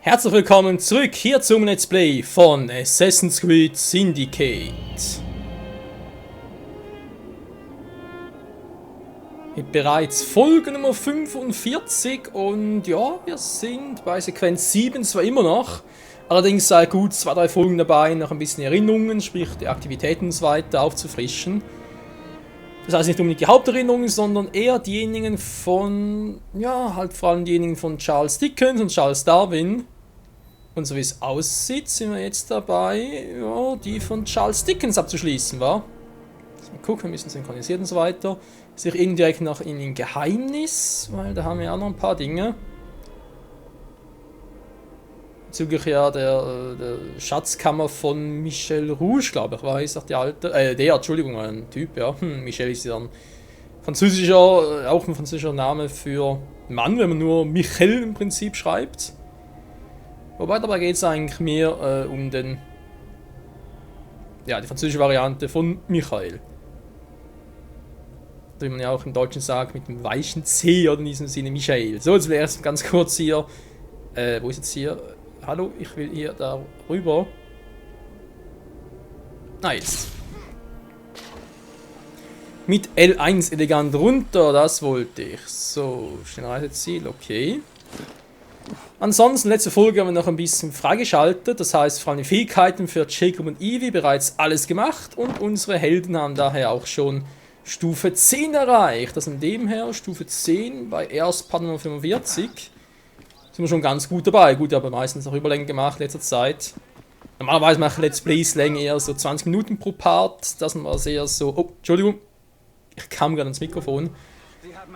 Herzlich willkommen zurück hier zum Let's Play von Assassin's Creed Syndicate. Mit bereits Folge Nummer 45 und ja, wir sind bei Sequenz 7 zwar immer noch, allerdings sei gut 2-3 Folgen dabei, noch ein bisschen Erinnerungen, sprich die Aktivitäten und so weiter aufzufrischen. Das heißt nicht unbedingt die Haupterinnerungen, sondern eher diejenigen von, ja, halt vor allem diejenigen von Charles Dickens und Charles Darwin. Und so wie es aussieht, sind wir jetzt dabei, ja, die von Charles Dickens abzuschließen, wa? Mal gucken, wir müssen synchronisiert und so weiter. Ist auch indirekt noch in ein Geheimnis, weil da haben wir ja noch ein paar Dinge. Bezüglich ja der Schatzkammer von Michel Rouge, glaube ich, war ist auch die alte, Entschuldigung, ein Typ, ja. Michel ist ja ein französischer, auch ein französischer Name für Mann, wenn man nur Michel im Prinzip schreibt. Wobei dabei geht es eigentlich mehr um den, ja, die französische Variante von Michael. Wie man ja auch im Deutschen sagt, mit dem weichen C oder in diesem Sinne Michael. So, jetzt will ich erst ganz kurz hier, wo ist jetzt hier? Hallo, ich will hier da rüber. Ah, jetzt. Mit L1 elegant runter, das wollte ich. So, schnell Reiseziel, okay. Ansonsten, letzte Folge haben wir noch ein bisschen freigeschaltet, das heißt vor allem die Fähigkeiten für Jacob und Evie bereits alles gemacht und unsere Helden haben daher auch schon Stufe 10 erreicht. Also in dem her Stufe 10 bei erst Part Nummer 45 sind wir schon ganz gut dabei. Gut, ich habe meistens auch Überlängen gemacht in letzter Zeit. Normalerweise mache ich Let's Plays Länge eher so 20 Minuten pro Part, das war sehr so, oh, Entschuldigung, ich kam gerade ans Mikrofon.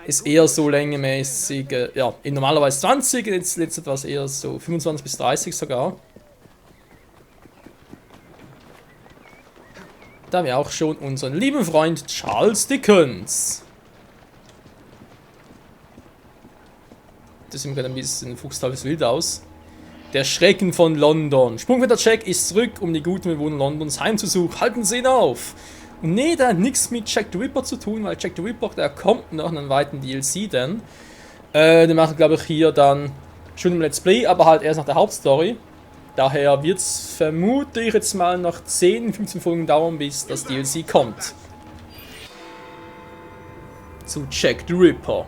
Ist eher so längemäßig, ja, in normalerweise 20, jetzt etwas eher so 25 bis 30 sogar. Da haben wir auch schon unseren lieben Freund Charles Dickens. Das sieht mir gerade ein bisschen fuchstalbes wild aus. Der Schrecken von London. Sprungwetter Jack ist zurück, um die guten Bewohner Londons heimzusuchen. Halten Sie ihn auf! Und nee, der hat nichts mit Jack the Ripper zu tun, weil Jack the Ripper, der kommt noch in einem weiten DLC dann. Den machen, glaube ich, hier dann schon im Let's Play, aber halt erst nach der Hauptstory. Daher wird es, vermute ich jetzt mal, noch 10, 15 Folgen dauern, bis das DLC kommt. Zu Jack the Ripper.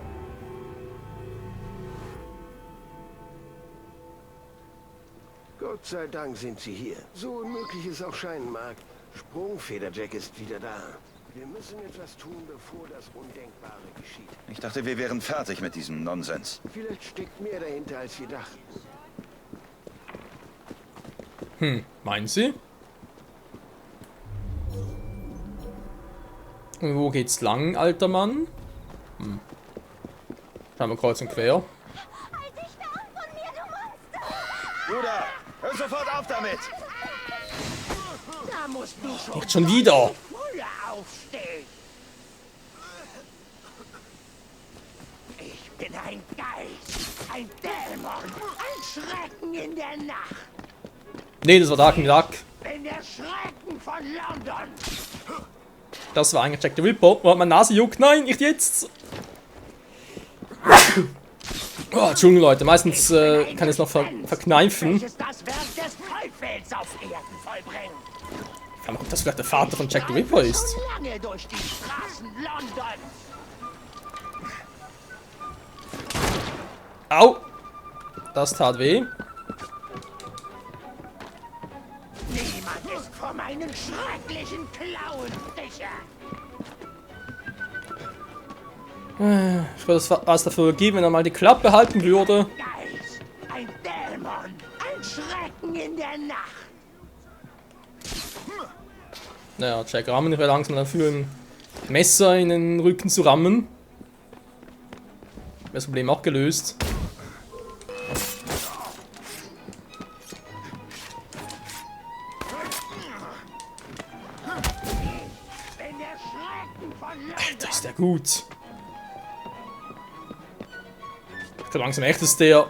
Gott sei Dank sind Sie hier. So unmöglich es auch scheinen mag. Sprungfeder-Jack ist wieder da. Wir müssen etwas tun, bevor das Undenkbare geschieht. Ich dachte, wir wären fertig mit diesem Nonsens. Vielleicht steckt mehr dahinter, als wir dachten. Meinen Sie? Und wo geht's lang, alter Mann? Schauen wir kreuz und quer. Halt dich fern von mir, du Monster! Bruder, hör sofort auf damit! Da musst du schon Nicht schon wieder! früher aufstehen. Ich bin ein Geist, ein Dämon, ein Schrecken in der Nacht. Nee, das war Darkwing Duck. Bin der Schrecken von London. Das war eigentlich Jack the Ripper. Oh, meine Nase juckt. Nein, nicht jetzt! Oh, Entschuldigung, Leute. Meistens kann ich es noch verkneifen. Welches das Werk des Teufels auf Erden vollbringt. Ich frage mich, ob das vielleicht der Vater von Jack the Ripper ist. Schon lange durch die Straßen Londons. Au! Das tat weh. Niemand ist vor meinen schrecklichen Klauen sicher. Ich würde was dafür geben, wenn er mal die Klappe halten würde. Geist, ein Dämon, ein Schrecken in der Nacht. Naja, Jack rammen, ich wäre langsam dafür, ein Messer in den Rücken zu rammen. Das Problem auch gelöst. Wenn der Schrecken von London. Alter, ist der gut. Ich glaube langsam echt, dass der...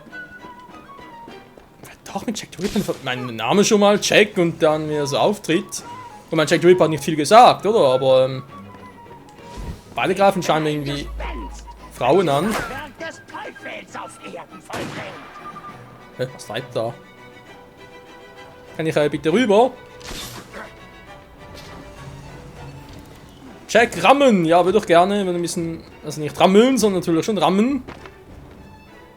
Doch, mit Jack the Ripper, mein Name schon mal, Jack, und dann wie er so auftritt. Und mein Jack the Ripper hat nicht viel gesagt, oder? Aber beide greifen scheinbar irgendwie Frauen an. Werk des Teufels auf Erden vollbringt. Was treibt da? Kann ich bitte rüber? Jack, rammen! Ja, würde ich gerne, wenn ein bisschen, also nicht rammeln, sondern natürlich schon rammen.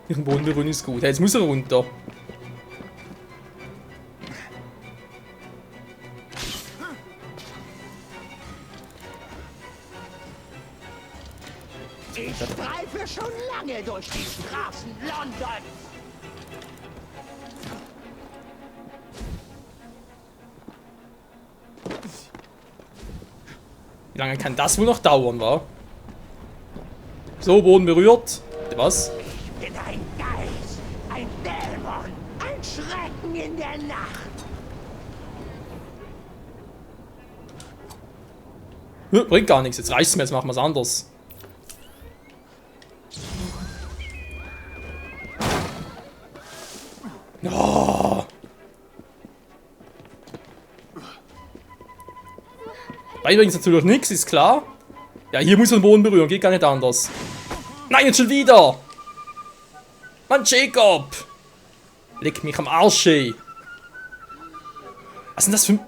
Nicht den Boden berühren ist gut. Hey, jetzt muss er runter. Ich streife schon lange durch die Straßen Londons. Wie lange kann das wohl noch dauern, wa? So, Boden berührt. Was? Ich bin ein Geist, ein Dämon, ein Schrecken in der Nacht. Bringt gar nichts, jetzt reicht's mir, jetzt machen wir's anders. Oh. Bei übrigens natürlich nichts, ist klar. Ja, hier muss man den Boden berühren, geht gar nicht anders. Nein, jetzt schon wieder! Mann, Jacob! Leck mich am Arsch, ey. Was ist denn das für ein...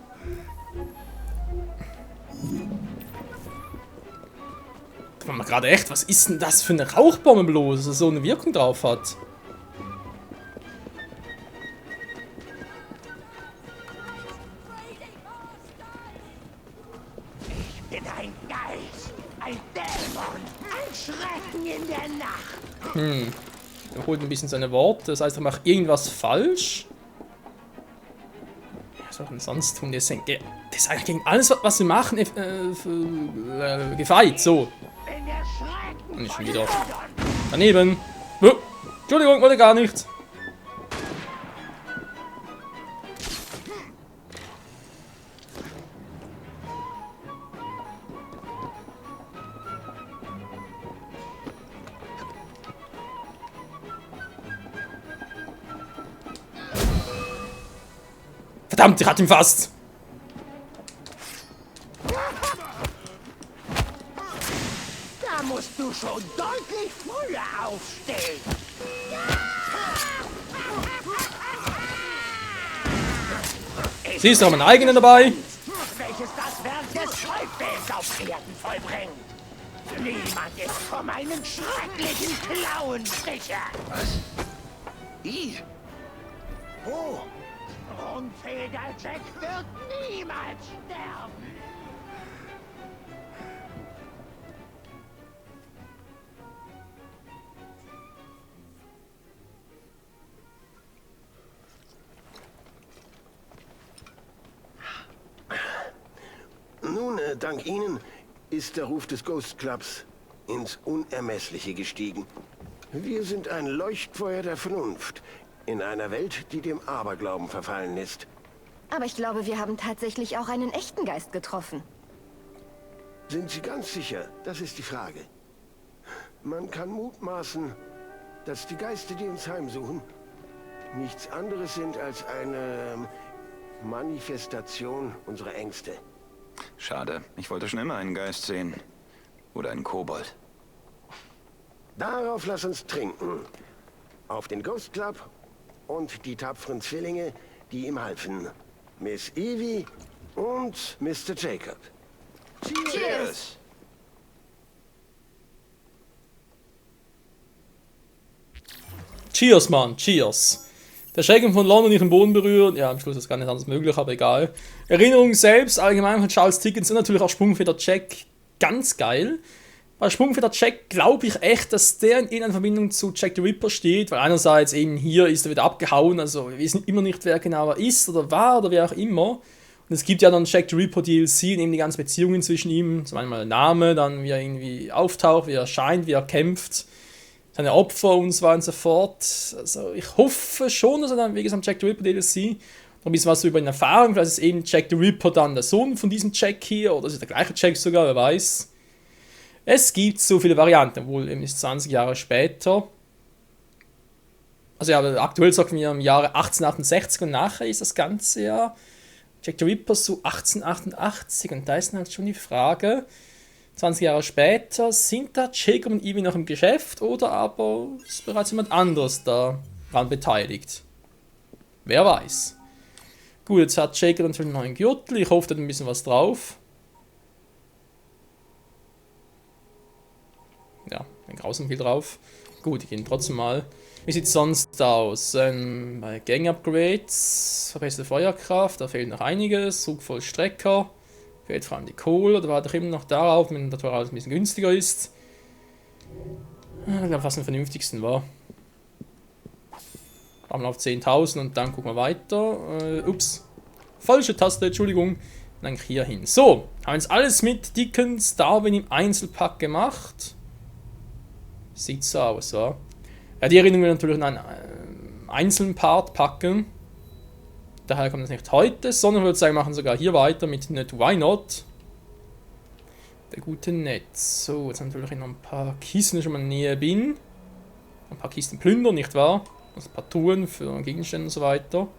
Mal gerade echt, was ist denn das für eine Rauchbombe bloß, dass so eine Wirkung drauf hat? Ich bin ein Geist, ein Dämon, ein Schrecken in der Nacht. Er holt ein bisschen seine Worte, das heißt, er macht irgendwas falsch. Was soll er denn sonst tun? Das ist eigentlich gegen alles, was wir machen, gefeit, so. Wenn der Schrecken Nicht schon von wieder. London Daneben. Oh, Entschuldigung, wollte gar nicht. Verdammt, ich hatte ihn fast. Da musst du schon deutlich früher aufstehen. Siehst du, haben einen eigenen dabei. Welches das Werk des Teufels auf Erden vollbringt. Niemand ist vor meinen schrecklichen Klauen sicher. Was? I? Wo? Sprungfeder Jack wird niemals sterben. Nun, dank Ihnen ist der Ruf des Ghost Clubs ins Unermessliche gestiegen. Wir sind ein Leuchtfeuer der Vernunft in einer Welt, die dem Aberglauben verfallen ist. Aber ich glaube, wir haben tatsächlich auch einen echten Geist getroffen. Sind Sie ganz sicher? Das ist die Frage. Man kann mutmaßen, dass die Geister, die uns heimsuchen, nichts anderes sind als eine Manifestation unserer Ängste. Schade, ich wollte schon immer einen Geist sehen. Oder einen Kobold. Darauf lass uns trinken. Auf den Ghost Club und die tapferen Zwillinge, die ihm halfen. Miss Evie und Mr. Jacob. Cheers! Cheers, Mann, cheers. Der Schrecken von London nicht den Boden berühren. Ja, am Schluss ist gar nicht anders möglich, aber egal. Erinnerung selbst, allgemein von Charles Dickens und natürlich auch Sprungfeder Jack. Ganz geil. Bei Sprungfeder Jack glaube ich echt, dass der in irgendeiner Verbindung zu Jack the Ripper steht, weil einerseits eben hier ist er wieder abgehauen, also wir wissen immer nicht, wer genau er ist oder war oder wer auch immer. Und es gibt ja dann Jack the Ripper DLC und eben die ganzen Beziehungen zwischen ihm, zum einen mal der Name, dann wie er irgendwie auftaucht, wie er erscheint, wie er kämpft, seine Opfer und so weiter und so fort. Also ich hoffe schon, dass er dann, wie gesagt, Jack the Ripper DLC noch ein bisschen was über ihn erfahren, vielleicht ist eben Jack the Ripper dann der Sohn von diesem Jack hier, oder ist es der gleiche Jack sogar, wer weiß. Es gibt so viele Varianten, wohl eben ist 20 Jahre später. Also ja, aktuell sagen wir im Jahre 1868 und nachher ist das Ganze ja Jack the Ripper so 1888 und da ist dann halt schon die Frage, 20 Jahre später, sind da Jacob und Evie noch im Geschäft oder aber ist bereits jemand anderes daran beteiligt? Wer weiß. Gut, jetzt hat Jacob natürlich noch einen Gürtel. Ich hoffe, da hat ein bisschen was drauf. Ja, ein grausam viel drauf. Gut, die gehen trotzdem mal. Wie sieht es sonst aus? Bei Gang-Upgrades, verbesserte Feuerkraft, da fehlt noch einiges. Zugvollstrecker, fehlt vor allem die Kohle, oder warte ich immer noch darauf, wenn das alles ein bisschen günstiger ist. Ich glaube, was am vernünftigsten war. Machen wir auf 10.000 und dann gucken wir weiter. Ups, falsche Taste, Entschuldigung. Dann hier hin. So, haben jetzt alles mit Dickens Darwin im Einzelpack gemacht. Sieht so aus, ja. Ja, die Erinnerung wir natürlich in einen einzelnen Part packen. Daher kommt das nicht heute, sondern ich würde sagen, wir machen sogar hier weiter mit Net Why Not. Der gute Netz. So, jetzt haben wir natürlich noch ein paar Kisten, die schon mal näher bin. Ein paar Kisten plündern, nicht wahr? Also ein paar Truhen für Gegenstände und so weiter.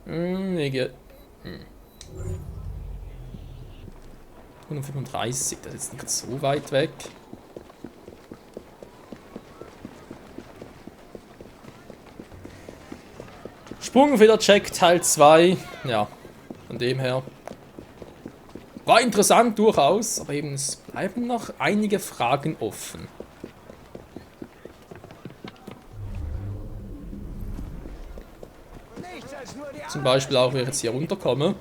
135, das ist jetzt nicht so weit weg. Sprungfeder-Check Teil 2. Ja, von dem her. War interessant durchaus, aber eben es bleiben noch einige Fragen offen. Zum Beispiel auch, wie ich jetzt hier runterkomme.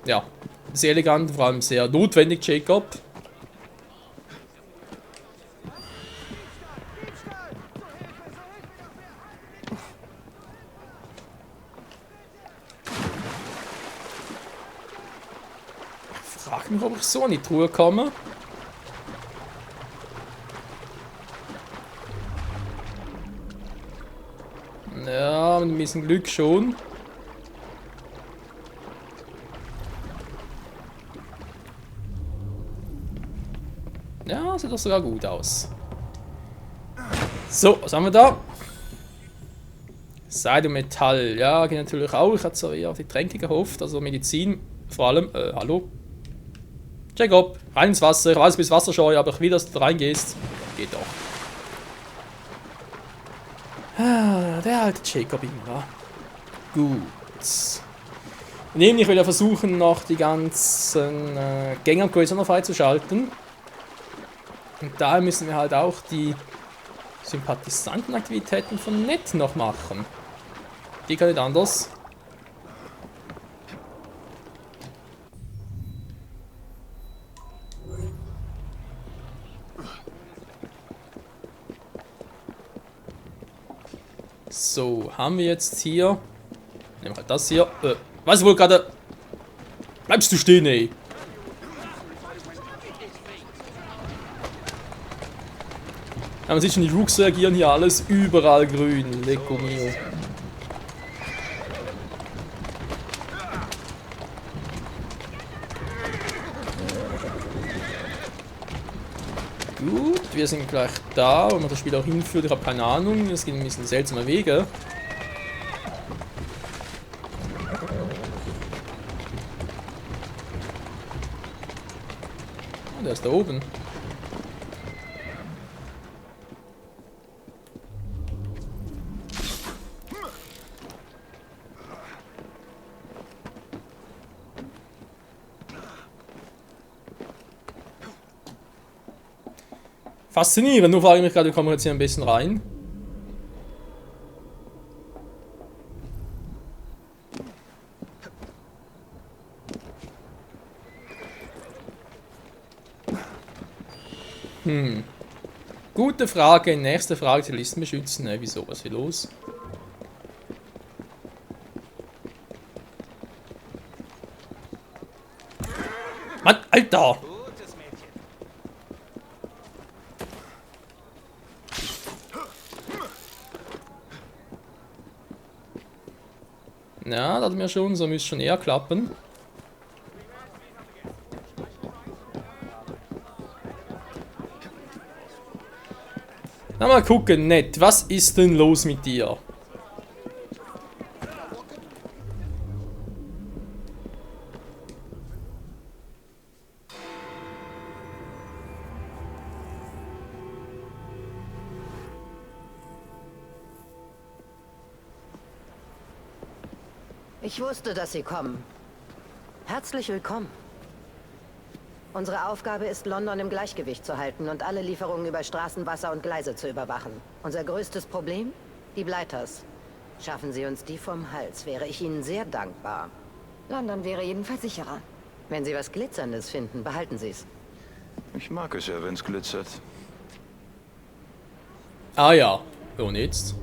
Ja, sehr elegant, vor allem sehr notwendig, Jacob. Ich frage mich, ob ich so an die Truhe komme. Ja, mit ein bisschen Glück schon. Ja, sieht doch sogar gut aus. So, was haben wir da? Seide und Metall. Ja, geht natürlich auch. Ich hatte so eher auf die Tränke gehofft, also Medizin vor allem. Hallo? Jacob, rein ins Wasser. Ich weiß, du bist wasserscheu, aber ich will, dass du da reingehst. Geht doch. Ah, der alte Jacob immer. Gut. Nämlich will er versuchen, noch die ganzen Gänger-Quest noch freizuschalten. Und daher müssen wir halt auch die Sympathisantenaktivitäten von Ned noch machen. Die kann nicht anders. So, haben wir jetzt hier. Nehmen wir halt das hier. Was wohl gerade. Bleibst du stehen, ey? Ja, man sieht schon, die Rooks reagieren hier alles überall grün. Lecco mio. Gut, wir sind gleich da, wo man das Spiel auch hinführt. Ich habe keine Ahnung, es geht ein bisschen seltsame Wege. Oh, der ist da oben. Faszinierend, nur frage ich mich gerade, wie kommen wir jetzt hier ein bisschen rein? Gute Frage, nächste Frage, die Listen beschützen. Ne, wieso, was ist hier los? Mann, Alter! Ja, das hat mir schon, so müsste schon eher klappen. Na, mal gucken, Ned, was ist denn los mit dir? Ich wusste, dass Sie kommen. Herzlich willkommen. Unsere Aufgabe ist, London im Gleichgewicht zu halten und alle Lieferungen über Straßen, Wasser und Gleise zu überwachen. Unser größtes Problem? Die Blighters. Schaffen Sie uns die vom Hals, wäre ich Ihnen sehr dankbar. London wäre jedenfalls sicherer. Wenn Sie was Glitzerndes finden, behalten Sie es. Ich mag es ja, wenn es glitzert. Ah ja, und jetzt?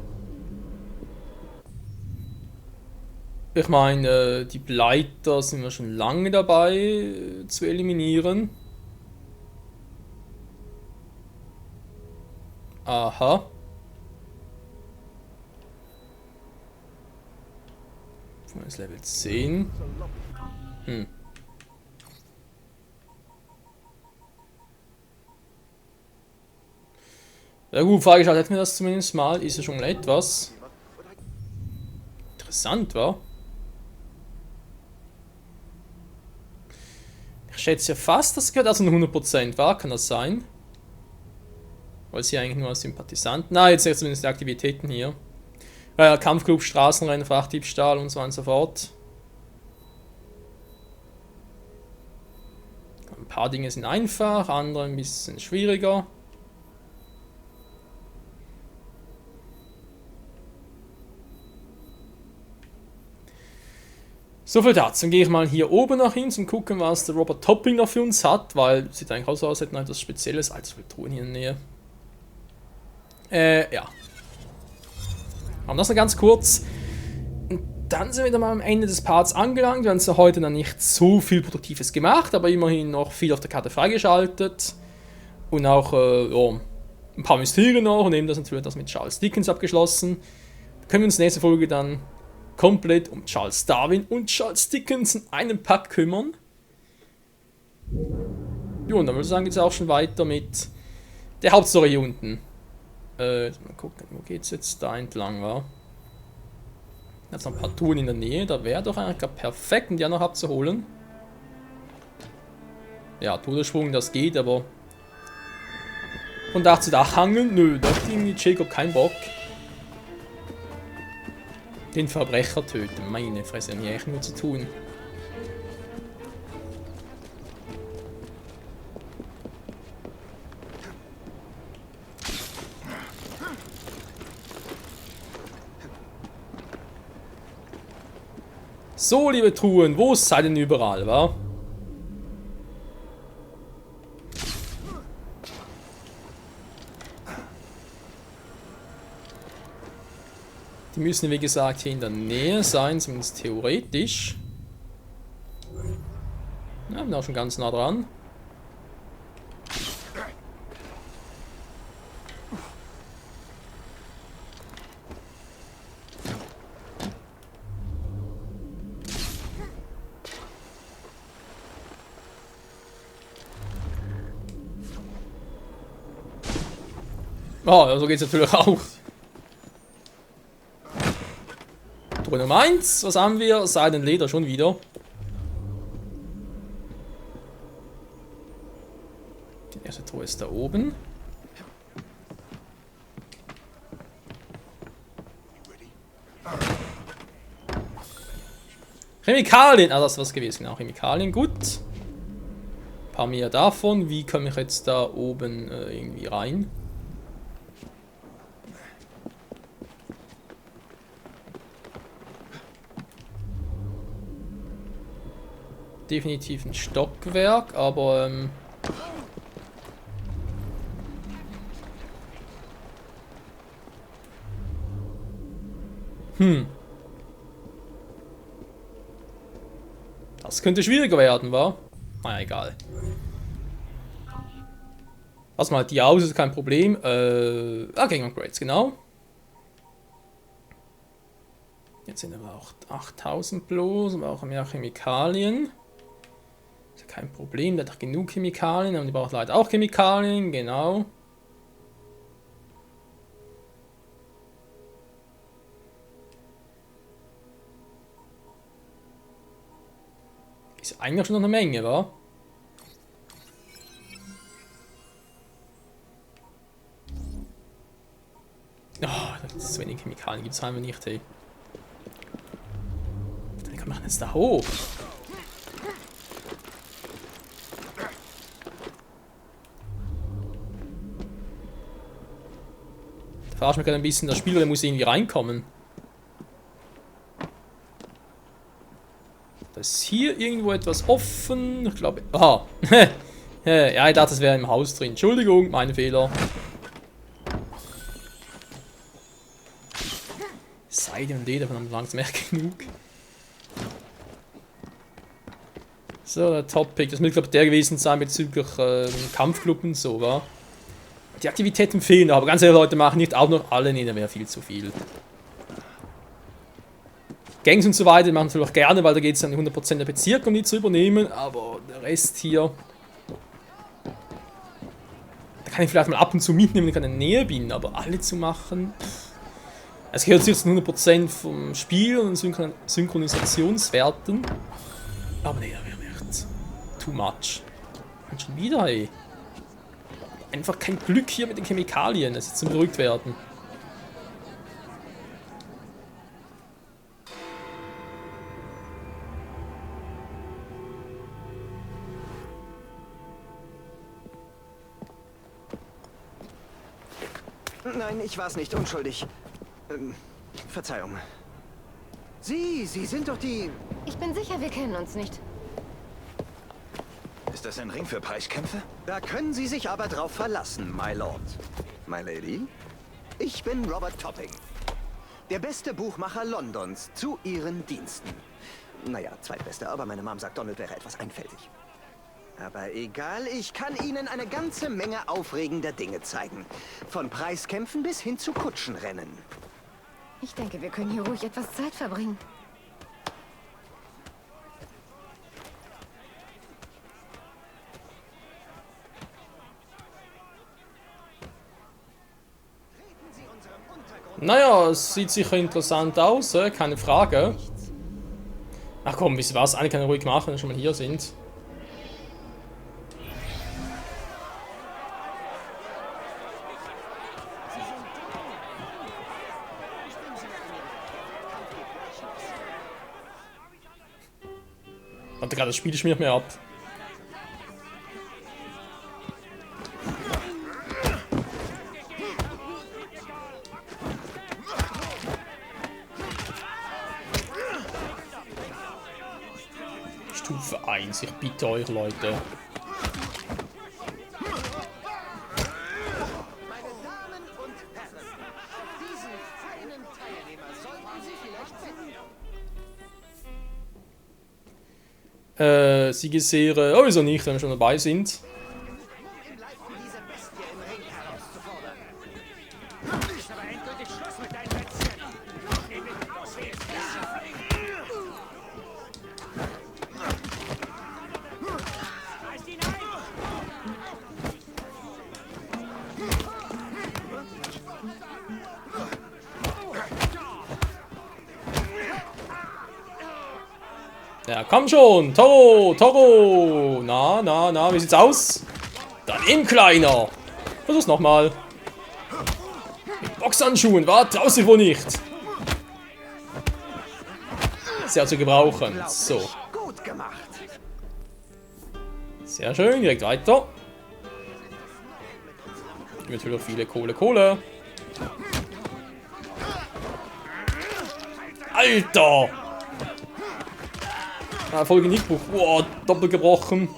Ich meine, die Blighters sind wir schon lange dabei zu eliminieren. Aha. Von jetzt Level 10. Ja gut, Frage hätten wir das zumindest mal. Ist ja schon etwas. Interessant, wa? Ich schätze ja fast, das gehört also 100%, war? Kann das sein? Weil sie eigentlich nur als Sympathisant. Na, jetzt zumindest die Aktivitäten hier. Kampfclub, Straßenrennen, Frachtdiebstahl und so weiter und so fort. Ein paar Dinge sind einfach, andere ein bisschen schwieriger. So viel dazu. Dann gehe ich mal hier oben nach hin zum gucken, was der Robert Topping noch für uns hat, weil sieht eigentlich auch so aus, als hätten wir etwas Spezielles. Also wir tun hier in der Nähe. Ja. Aber das noch ganz kurz. Und dann sind wir dann mal am Ende des Parts angelangt. Wir haben zwar heute noch nicht so viel Produktives gemacht, aber immerhin noch viel auf der Karte freigeschaltet. Und auch ja, ein paar Mysterien noch und eben das natürlich das mit Charles Dickens abgeschlossen. Da können wir uns nächste Folge dann komplett um Charles Darwin und Charles Dickens in einem Pack kümmern. Jo, und dann würde ich sagen, geht es auch schon weiter mit der Hauptstory hier unten. Mal gucken, wo geht's jetzt da entlang, war? Jetzt noch ein paar Touren in der Nähe, da wäre doch eigentlich perfekt, um die auch noch abzuholen. Ja, Todessprung, das geht, aber von Dach zu Dach hangeln, nö, da hat irgendwie Jacob keinen Bock. Den Verbrecher töten, meine Fresse, haben hier echt nur zu tun. So, liebe Truhen, wo seid ihr denn überall, wa? Die müssen, wie gesagt, hier in der Nähe sein, zumindest theoretisch. Ja, bin auch schon ganz nah dran. Oh, so geht es natürlich auch. Truhe Nummer 1, was haben wir? Seidenleder schon wieder. Die erste Truhe ist da oben. Chemikalien, ah, das ist was gewesen, genau, Chemikalien, gut. Ein paar mehr davon, wie komme ich jetzt da oben irgendwie rein? Definitiv ein Stockwerk, aber das könnte schwieriger werden, wa? Naja, egal. Lass mal die aus, ist kein Problem. Gang Upgrades, genau. Jetzt sind aber auch 8000 bloß, aber auch mehr Chemikalien. Ist ja kein Problem, der hat doch genug Chemikalien, aber die braucht leider auch Chemikalien, genau. Ist eigentlich schon noch eine Menge, wa? Oh, so wenig Chemikalien gibt es einfach nicht, hey. Ist da hoch? Da verarscht mich gerade ein bisschen. Der Spieler, der muss irgendwie reinkommen. Da ist hier irgendwo etwas offen. Ich glaube. Aha. Ja, ich dachte, das wäre im Haus drin. Entschuldigung, mein Fehler. Seide und Leder von einem langsam mehr genug. So, der Topic. Das muss, glaube ich, der gewesen sein bezüglich Kampfclub und so, wa? Die Aktivitäten fehlen, aber ganz ehrlich, Leute, machen nicht auch noch alle, nee, da wäre viel zu viel. Gangs und so weiter machen natürlich auch gerne, weil da geht es an die 100% der Bezirke, um die zu übernehmen, aber der Rest hier... Da kann ich vielleicht mal ab und zu mitnehmen, wenn ich in der Nähe bin, aber alle zu machen... Es gehört sich zu 100% vom Spiel und Synchronisationswerten. Aber nee, da wäre echt too much. Und schon wieder, ey. Einfach kein Glück hier mit den Chemikalien, es ist zum verrückt werden. Nein, ich war's nicht. Unschuldig. Verzeihung. Sie sind doch die... Ich bin sicher, wir kennen uns nicht. Ist das ein Ring für Preiskämpfe? Da können Sie sich aber drauf verlassen, my lord. My lady, ich bin Robert Topping. Der beste Buchmacher Londons zu Ihren Diensten. Naja, zweitbester, aber meine Mom sagt, Donald wäre etwas einfältig. Aber egal, ich kann Ihnen eine ganze Menge aufregender Dinge zeigen. Von Preiskämpfen bis hin zu Kutschenrennen. Ich denke, wir können hier ruhig etwas Zeit verbringen. Naja, es sieht sicher interessant aus, keine Frage. Ach komm, wisst ihr was? Eine kann ich ruhig machen, wenn wir schon mal hier sind. Warte gerade, das Spiel schmiert mir ab. Stufe 1, ich bitte euch, Leute. Meine Damen und Herren, diesen feinen Teilnehmer sollten Sie vielleicht finden. Siegesserie, oh wieso nicht, wenn wir schon dabei sind. Diese Bestie im Ring herauszufordern. Ist aber endgültig Schluss mit deinen Witzen. Geh mit los, wie es ist. Reißt ihn ein! Ja, komm schon, Toro! Na, wie sieht's aus? Daneben, Kleiner! Versuch's nochmal. Mit Boxhandschuhen, wa? Traust dich wohl nicht. Sehr zu gebrauchen. So. Gut gemacht. Sehr schön, direkt weiter. Natürlich viele Kohle. Alter! Ah, voll Genickbruch. Boah, doppelt gebrochen.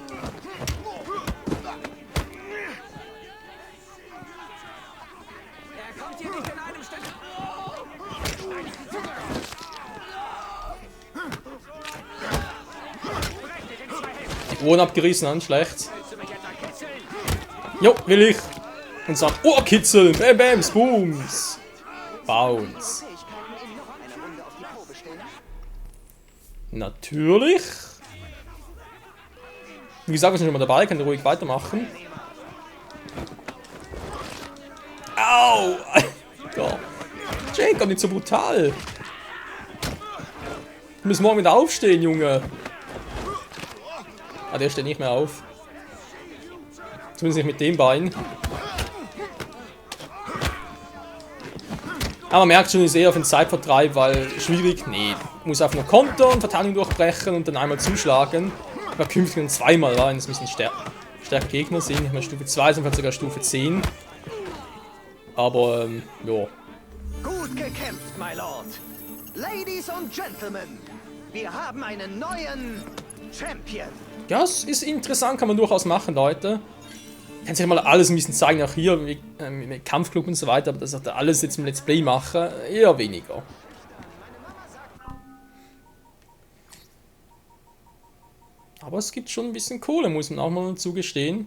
Die Ohren abgerissen, schlecht. Jo, will ich. Und sagen, oh, kitzeln. Bam, bam, Spooms. Bounce. Natürlich. Wie gesagt, wir sind schon mal dabei, kann ich ruhig weitermachen. Au! Alter. Jacob, nicht so brutal. Du musst morgen wieder aufstehen, Junge. Ah, der steht nicht mehr auf. Zumindest nicht mit dem Bein. Aber man merkt schon, ist eher auf den Zeitvertreib, weil schwierig, nee. muss auf ein Konto und Verteidigung durchbrechen und dann einmal zuschlagen. Aber künftig dann zweimal, weil es müssen stärker Gegner sind. Ich meine, Stufe 2 sind vielleicht sogar Stufe 10. Aber, ja. Gut gekämpft, my lord. Ladies und Gentlemen, wir haben einen neuen Champion. Ja, es ist interessant, kann man durchaus machen, Leute. Ich kann sich mal alles ein bisschen zeigen, auch hier mit Kampfclub und so weiter, aber das hat alles jetzt im Let's Play machen, eher weniger. Aber es gibt schon ein bisschen Kohle, muss man auch mal zugestehen.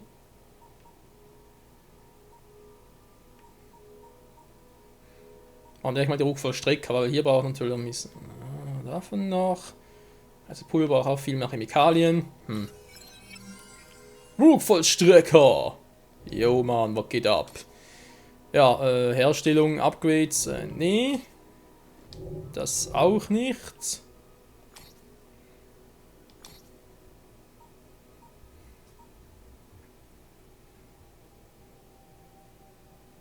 Und ich mal die Ruckvollstrecker, weil hier braucht man natürlich ein bisschen davon noch. Also Pulver braucht auch viel mehr Chemikalien. Ruckvollstrecker! Jo Mann, was geht ab? Ja, Herstellung, Upgrades, nee. Das auch nicht.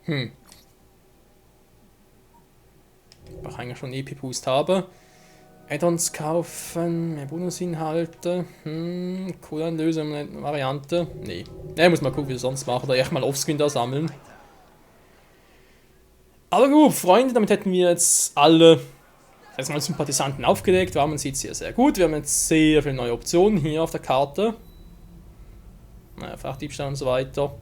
Ich eigentlich schon EP-Boost habe. Add-ons kaufen, mehr Bonusinhalte. Cola-Lösung, Variante. Nee. Ja, muss mal gucken, wie ich sonst mache. Oder echt mal Offscreen da sammeln. Aber gut, Freunde, damit hätten wir jetzt alle erstmal Sympathisanten aufgedeckt. Man sieht es hier sehr gut. Wir haben jetzt sehr viele neue Optionen hier auf der Karte. Naja, Frachtdiebstahl und so weiter.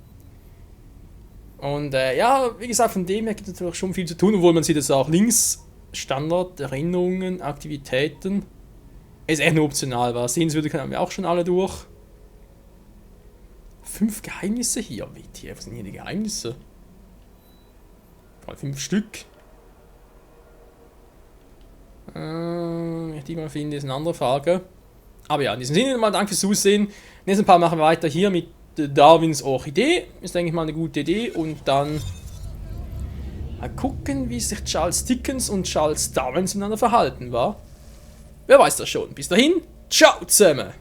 Und ja, wie gesagt, von dem her gibt es natürlich schon viel zu tun, obwohl man sieht jetzt auch links Standard, Erinnerungen, Aktivitäten. Ist echt nur optional, war sehenswürdig haben wir auch schon alle durch. 5 Geheimnisse hier. WTF, was sind hier die Geheimnisse? 5 Stück. Die mal finden, ist eine andere Frage. Aber ja, in diesem Sinne mal danke fürs Zusehen. Nächsten Part machen wir weiter hier mit Darwins Orchidee. Ist, denke ich mal, eine gute Idee. Und dann mal gucken, wie sich Charles Dickens und Charles Darwin miteinander verhalten, war. Wer weiß das schon. Bis dahin, ciao zusammen!